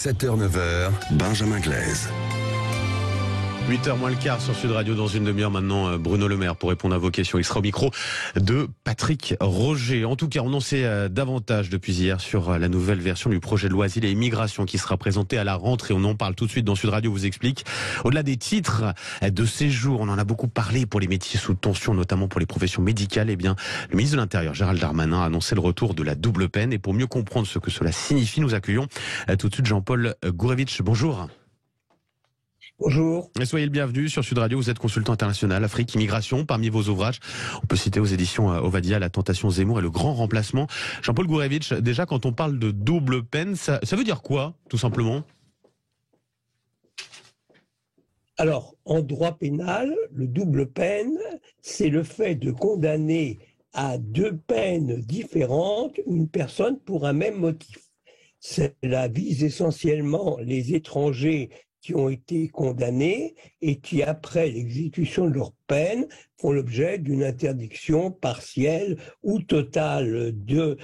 7h-9h, Benjamin Glaise. 8h moins le quart sur Sud Radio. Dans une demi-heure maintenant, Bruno Le Maire pour répondre à vos questions. Il sera au micro de Patrick Roger. En tout cas, on en sait davantage depuis hier sur la nouvelle version du projet de loi Asile et Immigration qui sera présenté à la rentrée. On en parle tout de suite dans Sud Radio, vous explique. Au-delà des titres de séjour, on en a beaucoup parlé pour les métiers sous tension, notamment pour les professions médicales. Eh bien, le ministre de l'Intérieur, Gérald Darmanin, a annoncé le retour de la double peine. Et pour mieux comprendre ce que cela signifie, nous accueillons tout de suite Jean-Paul Gourevitch. Bonjour. Bonjour. Et soyez le bienvenu sur Sud Radio. Vous êtes consultant international Afrique Immigration. Parmi vos ouvrages, on peut citer aux éditions Ovadia La Tentation Zemmour et Le Grand Remplacement. Jean-Paul Gourevitch, déjà quand on parle de double peine, ça veut dire quoi, tout simplement? Alors, en droit pénal, le double peine, c'est le fait de condamner à deux peines différentes une personne pour un même motif. Cela vise essentiellement les étrangers qui ont été condamnés et qui, après l'exécution de leur peine, font l'objet d'une interdiction partielle ou totale du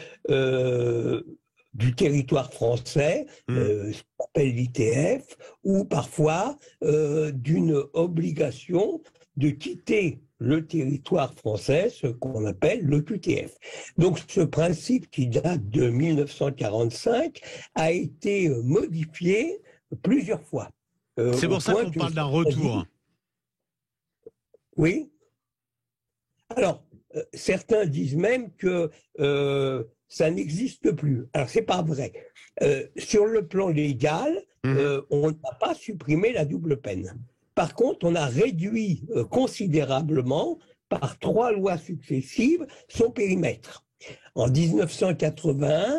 territoire français, ce qu'on appelle l'ITF, ou parfois d'une obligation de quitter le territoire français, ce qu'on appelle le QTF. Donc ce principe qui date de 1945 a été modifié plusieurs fois. C'est pour ça qu'on parle d'un retour. Oui. Alors, certains disent même que ça n'existe plus. Alors, c'est pas vrai. Sur le plan légal, on n'a pas supprimé la double peine. Par contre, on a réduit considérablement, par 3 lois successives, son périmètre. En 1981,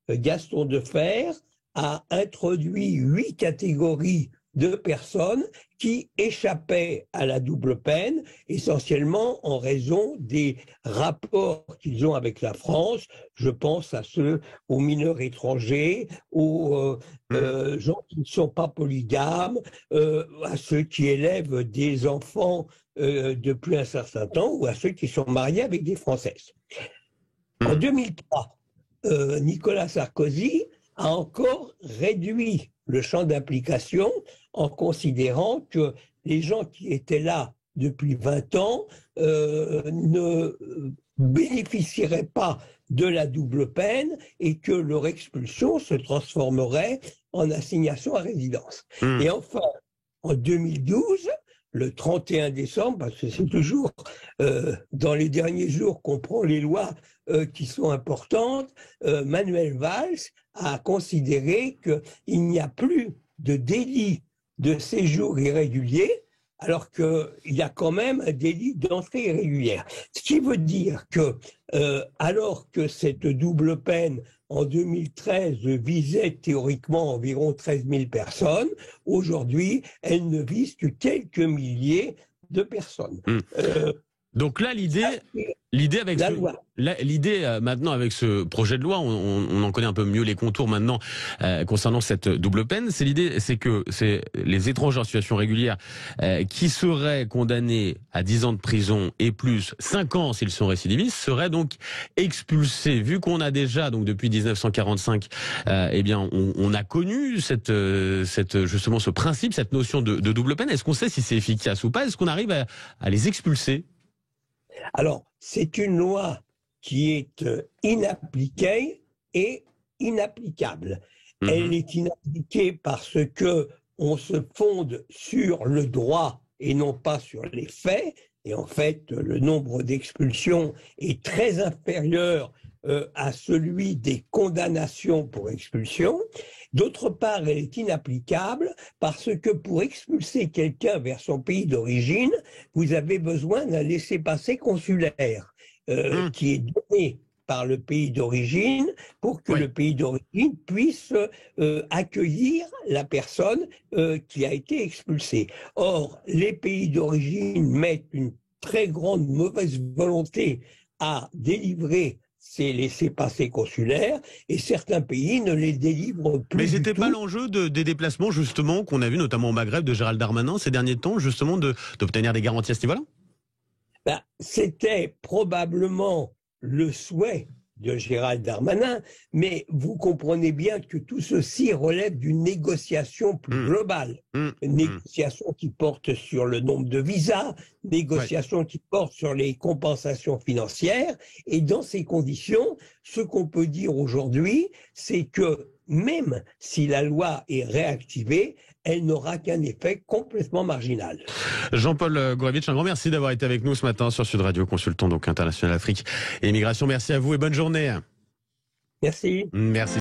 Gaston Defferre a introduit 8 catégories de personnes qui échappaient à la double peine, essentiellement en raison des rapports qu'ils ont avec la France. Je pense à ceux aux mineurs étrangers, aux gens qui ne sont pas polygames, à ceux qui élèvent des enfants depuis un certain temps, ou à ceux qui sont mariés avec des Françaises. En 2003, Nicolas Sarkozy a encore réduit le champ d'application en considérant que les gens qui étaient là depuis 20 ans ne bénéficieraient pas de la double peine et que leur expulsion se transformerait en assignation à résidence. Et enfin, en 2012, le 31 décembre, parce que c'est toujours dans les derniers jours qu'on prend les lois qui sont importantes, Manuel Valls a considéré qu'il n'y a plus de délit de séjour irrégulier, alors qu'il y a quand même un délit d'entrée irrégulière. Ce qui veut dire que, alors que cette double peine en 2013 visait théoriquement environ 13 000 personnes, aujourd'hui, elle ne vise que quelques milliers de personnes. Donc là, l'idée maintenant avec ce projet de loi, on en connaît un peu mieux les contours maintenant concernant cette double peine. C'est que c'est les étrangers en situation régulière qui seraient condamnés à 10 ans de prison et plus 5 ans s'ils sont récidivistes seraient donc expulsés. Vu qu'on a déjà donc depuis 1945, eh bien on a connu justement ce principe, cette notion de double peine. Est-ce qu'on sait si c'est efficace ou pas? Est-ce qu'on arrive à les expulser? Alors, c'est une loi qui est inappliquée et inapplicable. Elle est inappliquée parce que on se fonde sur le droit et non pas sur les faits. Et en fait, le nombre d'expulsions est très inférieur à celui des condamnations pour expulsion. D'autre part, elle est inapplicable parce que pour expulser quelqu'un vers son pays d'origine, vous avez besoin d'un laissez-passer consulaire qui est donné par le pays d'origine pour que le pays d'origine puisse accueillir la personne qui a été expulsée. Or, les pays d'origine mettent une très grande mauvaise volonté à délivrer ces laissez-passer consulaires et certains pays ne les délivrent plus. Mais c'était pas l'enjeu des déplacements justement qu'on a vu notamment au Maghreb de Gérald Darmanin ces derniers temps, justement d'obtenir des garanties à ce niveau-là? C'était probablement le souhait de Gérald Darmanin, mais vous comprenez bien que tout ceci relève d'une négociation plus globale. Une négociation qui porte sur le nombre de visas, négociation qui porte sur les compensations financières, et dans ces conditions, ce qu'on peut dire aujourd'hui, c'est que même si la loi est réactivée, elle n'aura qu'un effet complètement marginal. Jean-Paul Gourevitch, un grand merci d'avoir été avec nous ce matin sur Sud Radio, consultant donc international Afrique et immigration. Merci à vous et bonne journée. Merci. Merci.